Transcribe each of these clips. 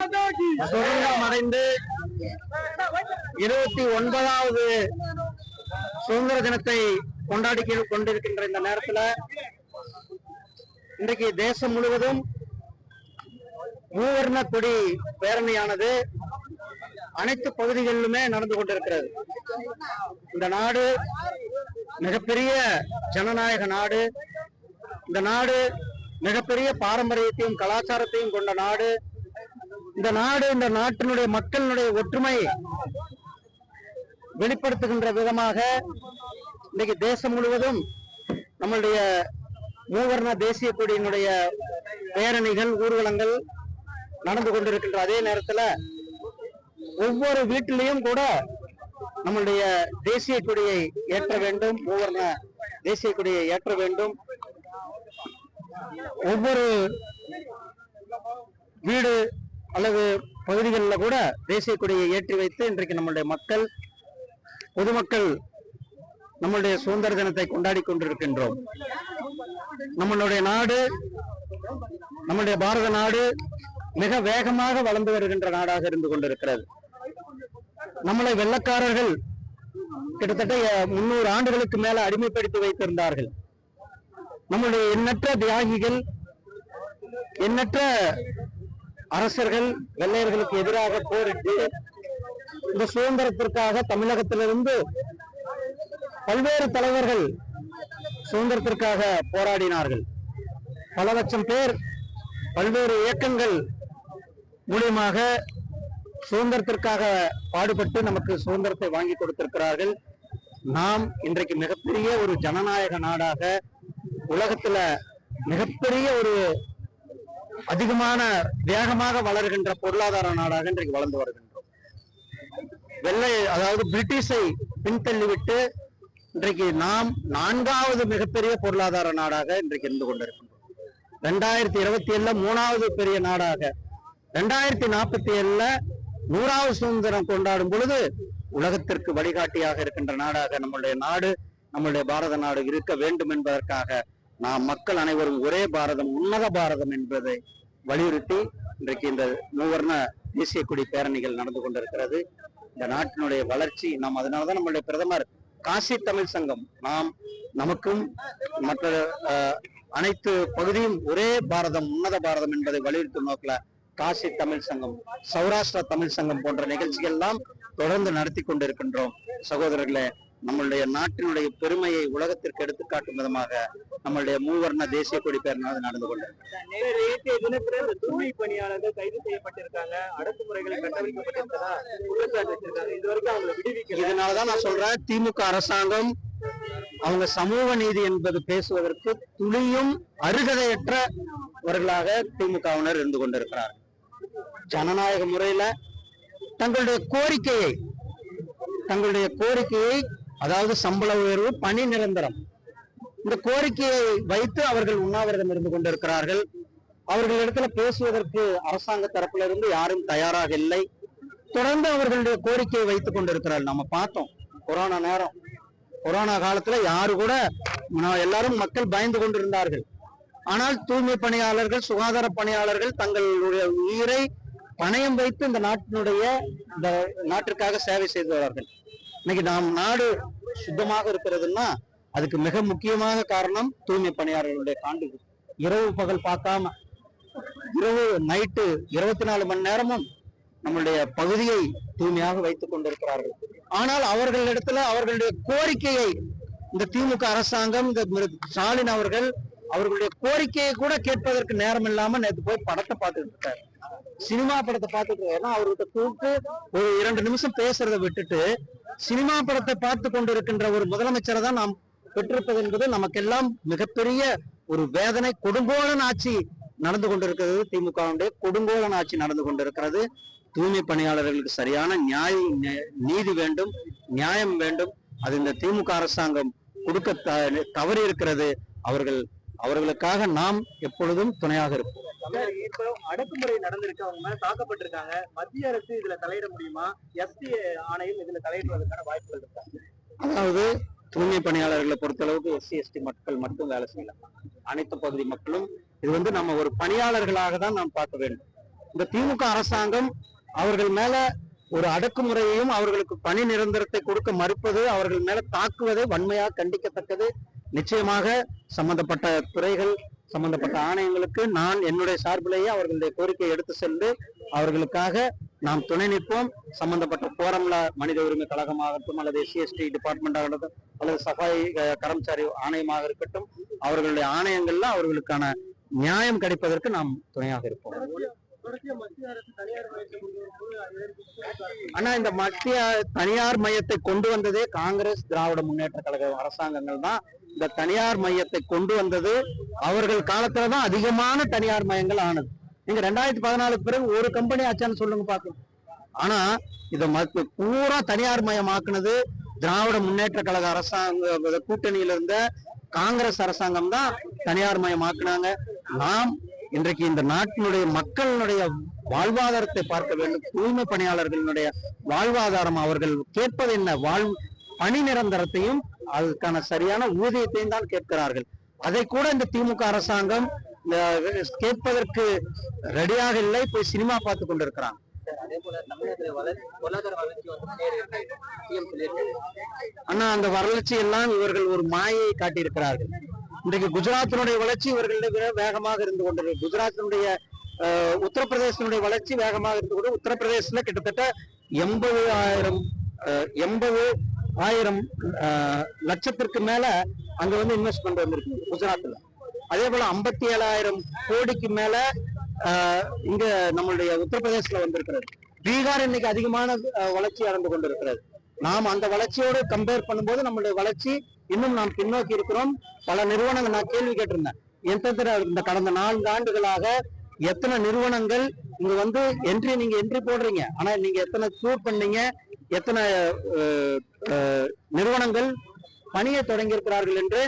சுதந்திரம் அடைந்து 29வது சுதந்திர தினத்தை கொண்டாடி கொண்டிருக்கின்ற இந்த நேரத்தில் இன்றைக்கு தேசம் முழுவதும் மூவர்ண கொடி பேரணியானது அனைத்து பகுதிகளிலுமே நடந்து கொண்டிருக்கிறது. இந்த நாடு மிகப்பெரிய ஜனநாயக நாடு. இந்த நாடு மிகப்பெரிய பாரம்பரியத்தையும் கலாச்சாரத்தையும் கொண்ட நாடு. இந்த நாடு இந்த நாட்டினுடைய மக்களினுடைய ஒற்றுமை வெளிப்படுத்துகின்ற விதமாக இன்னைக்கு தேசம் முழுவதும் நம்மளுடைய மூவர்ண தேசிய கொடியினுடைய பேரணிகள் ஊர்வலங்கள் நடந்து கொண்டிருக்கின்ற அதே நேரத்தில் ஒவ்வொரு வீட்டிலையும் கூட நம்மளுடைய தேசிய கொடியை ஏற்ற வேண்டும், மூவர்ண தேசிய கொடியை ஏற்ற வேண்டும். ஒவ்வொரு வீடு அல்லது பகுதிகளில் கூட தேசிய கொடியை ஏற்றி வைத்து இன்றைக்கு நம்மளுடைய மக்கள் பொதுமக்கள் நம்மளுடைய சுதந்திர தினத்தை கொண்டாடி கொண்டிருக்கின்றோம். நம்மளுடைய நாடு, நம்முடைய பாரத நாடு மிக வேகமாக வளர்ந்து வருகின்ற நாடாக இருந்து கொண்டிருக்கிறது. நம்மளை வெள்ளக்காரர்கள் கிட்டத்தட்ட 300 ஆண்டுகளுக்கு மேல அடிமைப்படுத்தி வைத்திருந்தார்கள். நம்முடைய எண்ணற்ற தியாகிகள், எண்ணற்ற அரசர்கள் வெள்ளையர்களுக்கு எதிராக போரிட்டு இந்த சுதந்திரத்திற்காக தமிழகத்திலிருந்து பல்வேறு தலைவர்கள் சுதந்திரத்திற்காக போராடினார்கள். பல லட்சம் பேர் பல்வேறு இயக்கங்கள் மூலியமாக சுதந்திரத்திற்காக பாடுபட்டு நமக்கு சுதந்திரத்தை வாங்கி கொடுத்திருக்கிறார்கள். நாம் இன்றைக்கு மிகப்பெரிய ஒரு ஜனநாயக நாடாக, உலகத்துல மிகப்பெரிய ஒரு அதிகமான வேகமாக வளர்கின்ற பொருளாதார நாடாக இன்றைக்கு வளர்ந்து வருகின்றோம். வெள்ளை அதாவது பிரிட்டிஷை பின்தள்ளிவிட்டு இன்றைக்கு நாம் 4வது மிகப்பெரிய பொருளாதார நாடாக இன்றைக்கு இருந்து கொண்டிருக்கின்றோம். 2027 3வது பெரிய நாடாக, 2047 100வது சுதந்திரம் கொண்டாடும் பொழுது உலகத்திற்கு வழிகாட்டியாக இருக்கின்ற நாடாக நம்முடைய நாடு, நம்முடைய பாரத நாடு இருக்க வேண்டும் என்பதற்காக நாம் மக்கள் அனைவரும் ஒரே பாரதம், உன்னத பாரதம் என்பதை வலியுறுத்தி இன்றைக்கு இந்த மூவர்ண தேசிய கொடி பேரணிகள் நடந்து கொண்டிருக்கிறது. இந்த நாட்டினுடைய வளர்ச்சி நாம், அதனாலதான் நம்மளுடைய பிரதமர் காசி தமிழ் சங்கம், நாம் நமக்கும் மற்ற அனைத்து பகுதியும் ஒரே பாரதம், உன்னத பாரதம் என்பதை வலியுறுத்தும் நோக்கில காசி தமிழ் சங்கம், சௌராஷ்டிரா தமிழ் சங்கம் போன்ற நிகழ்ச்சிகள் எல்லாம் தொடர்ந்து நடத்தி கொண்டிருக்கின்றோம். சகோதரர்களே, நம்மளுடைய நாட்டினுடைய பெருமையை உலகத்திற்கு எடுத்துக்காட்டும் விதமாக நம்மளுடைய மூவர்ண தேசிய கொடி பேரணி நடந்து கொண்டிருக்கிறது. தூய்மை பணியாளர்கள் கைது செய்யப்பட்டிருக்காங்க, அடக்குமுறைகளை கட்டமைக்கப்பட்டிருக்கிறதா குற்றச்சாட்டு வச்சிருக்காங்க. இதுவரைக்கும் அவங்களை விடுவிக்கல. இதனாலதான் நான் சொல்றேன், திமுக அரசாங்கம் அவங்க சமூக நீதி என்பது பேசுவதற்கு துளியும் அருகதையற்றவர்களாக திமுகவினர் இருந்து கொண்டிருக்கிறார்கள். ஜனநாயக முறையில தங்களுடைய கோரிக்கையை அதாவது சம்பள உயர்வு, பணி நிரந்தரம், இந்த கோரிக்கையை வைத்து அவர்கள் உண்ணாவிரதம் இருந்து கொண்டிருக்கிறார்கள். அவர்களிடத்துல பேசுவதற்கு அரசாங்க தரப்புல இருந்து யாரும் தயாராக இல்லை. தொடர்ந்து அவர்களுடைய கோரிக்கையை வைத்துக் கொண்டிருக்கிறார்கள். நம்ம பார்த்தோம், கொரோனா காலத்துல யாரு கூட எல்லாரும் மக்கள் பயந்து கொண்டிருந்தார்கள். ஆனால் தூய்மை பணியாளர்கள், சுகாதார பணியாளர்கள் தங்களுடைய உயிரை பணயம் வைத்து இந்த நாட்டிற்காக சேவை செய்தவர்கள். இன்னைக்கு நாம் நாடு சுத்தமாக இருக்கிறதுன்னா அதுக்கு மிக முக்கியமாக காரணம் தூய்மை பணியாளர்களுடைய காண்டு. இரவு பகல் பார்க்காம, இரவு நைட்டு 24 மணி நேரமும் நம்மளுடைய பகுதியை தூய்மையாக வைத்துக் கொண்டிருக்கிறார்கள். ஆனால் அவர்களிடத்துல அவர்களுடைய கோரிக்கையை இந்த திமுக அரசாங்கம், இந்த ஸ்டாலின் அவர்களுடைய கோரிக்கையை கூட கேட்பதற்கு நேரம் இல்லாம நேற்று போய் படத்தை பார்த்துட்டு இருக்காரு, சினிமா படத்தை பார்த்துட்டு. ஏன்னா அவர்கிட்ட கூப்பிட்டு ஒரு 2 நிமிஷம் பேசுறதை விட்டுட்டு சினிமா படத்தை பார்த்து கொண்டிருக்கின்ற ஒரு முதலமைச்சரை தான் நாம் பெற்றிருப்பது என்பது நமக்கெல்லாம் மிகப்பெரிய ஒரு வேதனை. கொடுங்கோலன் ஆட்சி நடந்து கொண்டிருக்கிறது, திமுகவுடைய கொடுங்கோலன் ஆட்சி நடந்து கொண்டிருக்கிறது. தூய்மை பணியாளர்களுக்கு சரியான நீதி வேண்டும், நியாயம் வேண்டும். அது இந்த திமுக அரசாங்கம் கொடுக்க தவறி இருக்கிறது. அவர்களுக்காக நாம் எப்பொழுதும் துணையாக இருப்போம். இப்போ அடக்குமுறை நடந்திருக்கு, அவங்க மேல தாக்கப்பட்டிருக்காங்க. மத்திய அரசு இதுல தலையிட முடியுமா? எஸ்டி ஆணையம் இதுல தலையிடுவதற்கான வாய்ப்புகள் இருக்கா? அதாவது தூய்மை பணியாளர்களை பொறுத்தளவுக்கு SC/ST மக்கள் மட்டும் வேலை செய்யலாம். அனைத்து பகுதி மக்களும் இது நம்ம ஒரு பணியாளர்களாக தான் நாம் பார்க்க வேண்டும். இந்த திமுக அரசாங்கம் அவர்கள் மேல ஒரு அடக்குமுறையையும் அவர்களுக்கு பணி நிரந்தரத்தை கொடுக்க மறுப்பது, அவர்கள் மேல தாக்குவதை வன்மையாக கண்டிக்கத்தக்கது. நிச்சயமாக சம்பந்தப்பட்ட துறைகள், சம்பந்தப்பட்ட ஆணையங்களுக்கு நான் என்னுடைய சார்பிலேயே அவர்களுடைய கோரிக்கையை எடுத்து சென்று அவர்களுக்காக நாம் துணை நிற்போம். சம்பந்தப்பட்ட போரம்ல மனித உரிமை கழகமாகட்டும், அல்லது SC/ST டிபார்ட்மெண்ட் ஆகட்டும், அல்லது சஃபாய் கர்மச்சாரி ஆணையமாக இருக்கட்டும், அவர்களுடைய ஆணையங்கள்ல அவர்களுக்கான நியாயம் கிடைப்பதற்கு நாம் துணையாக இருப்போம். ஆனா இந்த மத்திய தனியார் மையத்தை கொண்டு வந்ததே காங்கிரஸ், திராவிட முன்னேற்ற கழக அரசாங்கங்கள் தான். இந்த தனியார் மையத்தை கொண்டு வந்தது அவர்கள் காலத்துலதான் அதிகமான தனியார் மையங்கள் ஆனது. நீங்க 2014 பிறகு ஒரு கம்பெனி ஆச்சான்னு சொல்லுங்க பாக்கலாம். ஆனா இத பூரா தனியார் மயமாக்குனது திராவிட முன்னேற்ற கழக அரசாங்க கூட்டணியில இருந்த காங்கிரஸ் அரசாங்கம் தான் தனியார் மயமாக்குனாங்க. நாம் இன்றைக்கு இந்த நாட்டினுடைய மக்களுடைய வாழ்வாதாரத்தை பார்க்க வேண்டும். தூய்மை பணியாளர்களுடைய வாழ்வாதாரம், அவர்கள் கேட்பது என்ன? பணி நிரந்தரத்தையும் அதுக்கான சரியான ஊதியத்தையும் தான் கேட்கிறார்கள். அதை கூட இந்த திமுக அரசாங்கம் கேட்பதற்கு ரெடியாக இல்லை. போய் சினிமா பார்த்து கொண்டிருக்கிறாங்க. ஆனா அந்த வளர்ச்சி எல்லாம் இவர்கள் ஒரு மாயை காட்டியிருக்கிறார்கள். இன்றைக்கு குஜராத்தினுடைய வளர்ச்சி இவர்களிட வேகமாக இருந்து கொண்டிருக்கு. குஜராத்தினுடைய உத்தரப்பிரதேசத்தினுடைய வளர்ச்சி வேகமாக இருந்து கொண்டு, உத்தரப்பிரதேசத்துல கிட்டத்தட்ட 80,000 லட்சத்திற்கு மேல அங்க வந்து இன்வெஸ்ட்மெண்ட் வந்திருக்கு குஜராத்ல. அதே போல 57,000 கோடிக்கு மேல இங்க நம்மளுடைய உத்தரப்பிரதேசத்துல வந்திருக்கிறது. பீகார் இன்னைக்கு அதிகமான வளர்ச்சி அடைந்து கொண்டிருக்கிறது. நாம் அந்த வளர்ச்சியோடு கம்பேர் பண்ணும்போது நம்மளுடைய வளர்ச்சி இன்னும் நாம் பின்னோக்கி இருக்கிறோம். பல நிறுவனங்கள், நான் கேள்வி கேட்டிருந்தேன், இந்த கடந்த 4 ஆண்டுகளாக எத்தனை நிறுவனங்கள் இங்க வந்து நீங்க என்ட்ரி போடுறீங்க, ஆனா நீங்க எத்தனை ஷூட் பண்ணீங்க, எத்தனை நிறுவனங்கள் பணியை தொடங்கி இருக்கிறார்கள் என்று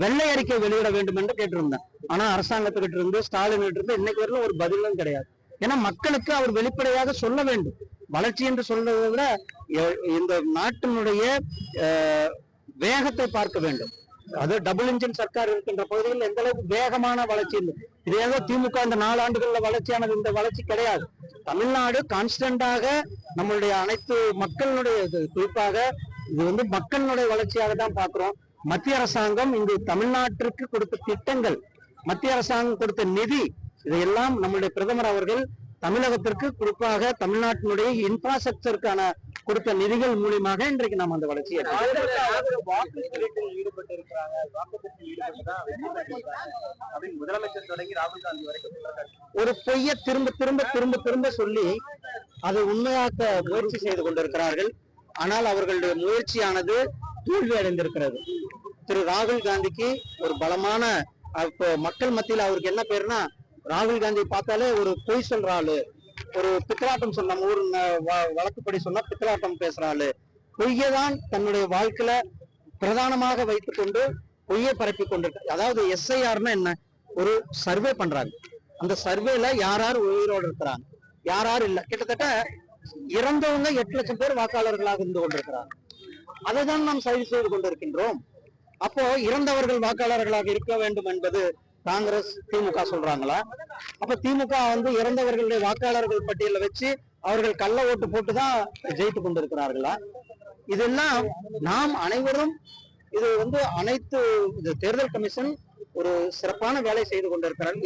வெள்ளை அறிக்கை வெளியிட வேண்டும் என்று கேட்டிருந்தேன். ஆனா அரசாங்கத்துக்கிட்ட இருந்து, ஸ்டாலின் கிட்ட இருந்து இன்னைக்கு வரல ஒரு பதிலும் கிடையாது. ஏன்னா மக்களுக்கு அவர் வெளிப்படையாக சொல்ல வேண்டும். வளர்ச்சி என்று சொல்றதை விட இந்த நாட்டினுடைய வேகத்தை பார்க்க வேண்டும். அது டபுள் இன்ஜின் சர்க்கார் இருக்கின்ற பகுதியில் எந்த அளவுக்கு வேகமான வளர்ச்சி இல்லை. இதே திமுக இந்த 4 ஆண்டுகள்ல வளர்ச்சியானது இந்த வளர்ச்சி கிடையாது. தமிழ்நாடு கான்ஸ்டன்டாக நம்மளுடைய அனைத்து மக்களுடைய, குறிப்பாக இது வந்து மக்களுடைய வளர்ச்சியாக தான் பார்க்கிறோம். மத்திய அரசாங்கம் இங்கு தமிழ்நாட்டிற்கு கொடுத்த திட்டங்கள், மத்திய அரசாங்கம் கொடுத்த நிதி, இதையெல்லாம் நம்மளுடைய பிரதமர் அவர்கள் தமிழகத்திற்கு, குறிப்பாக தமிழ்நாட்டினுடைய இன்ஃப்ராஸ்ட்ரக்சருக்கான கொடுத்த நிதிகள் மூலியமாக இன்றைக்கு நாம் அந்த வளர்ச்சியை ஈடுபட்டு இருக்கிறாங்க. முதலமைச்சர் தொடங்கி ராகுல் காந்தி வரைக்கும் ஒரு பொய்யை திரும்ப திரும்ப திரும்ப திரும்ப சொல்லி அதை உண்மையாக்க முயற்சி செய்து கொண்டிருக்கிறார்கள். ஆனால் அவர்களுடைய முயற்சியானது தோல்வி அடைந்திருக்கிறது. திரு ராகுல் காந்திக்கு ஒரு பலமான மக்கள் மத்தியில் அவருக்கு என்ன பேருனா, ராகுல் காந்தி பார்த்தாலே ஒரு பொய் சொல்ற ஆளு, ஒரு பித்தலாட்டம் சொன்ன, நம்ம ஊர் வழக்குப்படி சொன்னா பித்தலாட்டம் பேசுற ஆளு, பொய்யதான் தன்னுடைய வாழ்க்கையில பிரதானமாக வைத்துக் கொண்டு பொய்யை பரப்பி கொண்டிருக்க. அதாவது SIRனா என்ன? ஒரு சர்வே பண்றாங்க. அந்த சர்வேல யார் யார் உயிரோடு இருக்கிறாங்க, யார் யார் இல்ல. கிட்டத்தட்ட இறந்தவங்க 8 லட்சம் பேர் வாக்காளர்களாக இருந்து கொண்டிருக்கிறாங்க. அதை தான் நாம் சரி செய்து கொண்டிருக்கின்றோம். அப்போ இறந்தவர்கள் வாக்காளர்களாக இருக்க வேண்டும் என்பது காங்கிரஸ், திமுக சொல்றாங்களா? அப்ப திமுக வந்து இறந்தவர்களுடைய வாக்காளர்கள் பட்டியலை வச்சு அவர்கள் கள்ள ஓட்டு போட்டுதான் ஜெயித்து கொண்டிருக்கிறார்களா? இதெல்லாம் நாம் அனைவரும், இது வந்து அனைத்து தேர்தல் கமிஷன் ஒரு சிறப்பான வேலை செய்து கொண்டிருக்கிறார்கள்.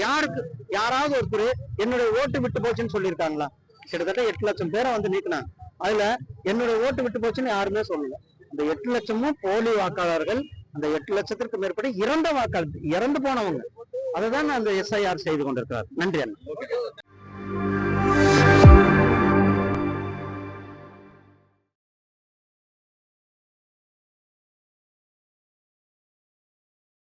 யாராவது ஒருத்தர் என்னுடைய ஓட்டு விட்டு போச்சுன்னு சொல்லியிருக்காங்களா? கிட்டத்தட்ட 8 லட்சம் பேரை வந்து நீக்கினாங்க. அதுல என்னுடைய ஓட்டு விட்டு போச்சுன்னு யாருமே சொல்லல. இந்த 8 லட்சமும் போலி வாக்காளர்கள். அந்த 8 லட்சத்திற்கு மேற்பட்ட இறந்த வாக்காளர், இறந்து போனவங்க. அதுதான் அந்த SIR செய்து கொண்டிருக்கிறார். நன்றி அண்ணா.